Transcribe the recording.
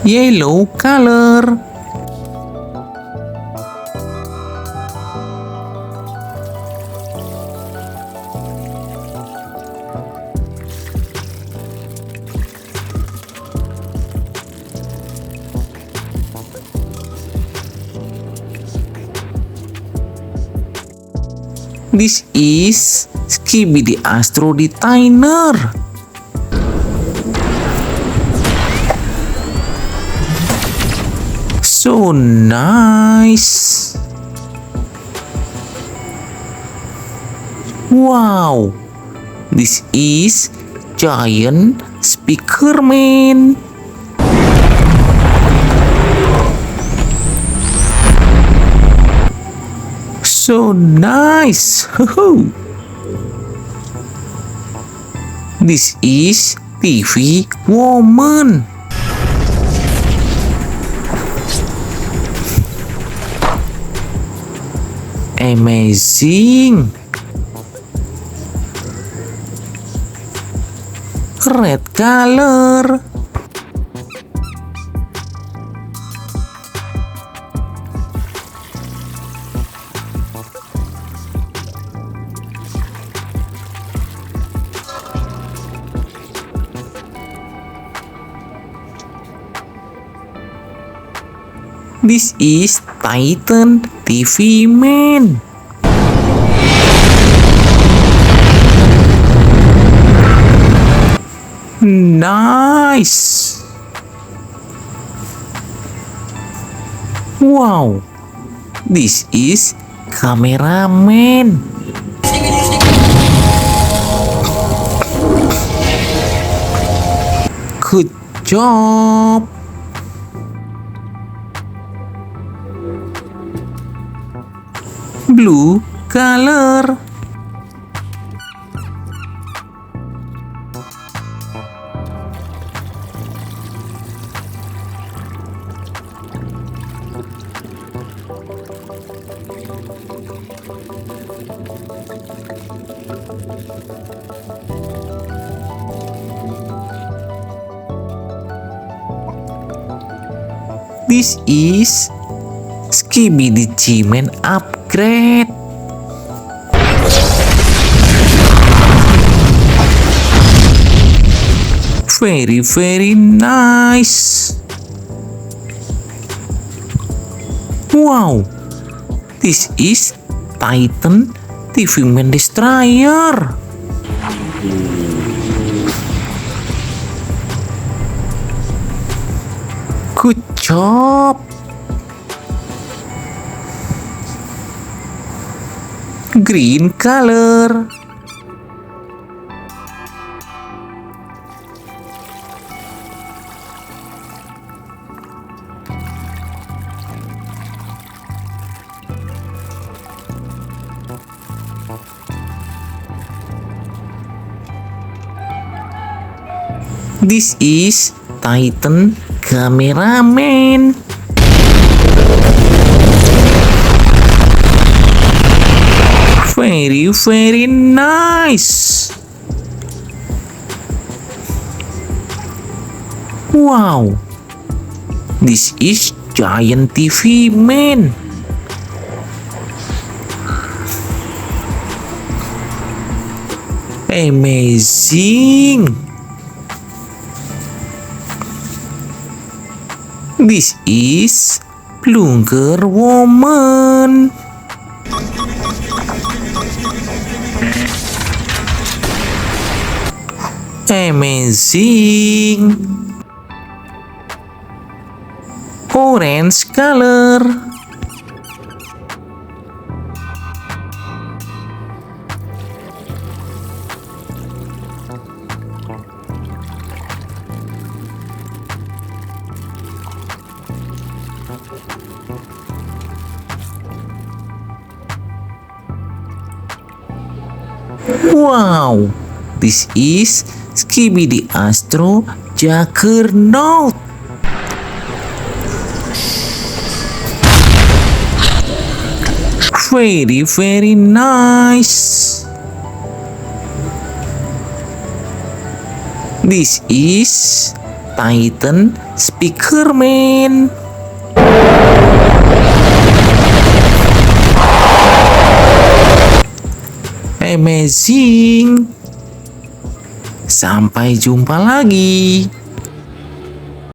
yellow color. This is Skibidi Astro Detainer. So nice. Wow, this is Giant Speakerman. So nice. This is TV Woman. Amazing. Red color. This is Titan TV Man. Nice. Wow, this is Cameraman. Good job. Blue color. This is Skibidi G-Man upgrade. Very nice. Wow, this is Titan TV Man Destroyer. Good job. Green color. This is Titan Cameraman. Very nice. Wow, this is Giant TV Man. Amazing. This is Plunger Woman. Amazing. Orange color. Wow, this is Skibidi Astro Juggernaut. Very nice. This is Titan Speakerman. Amazing. Sampai jumpa lagi.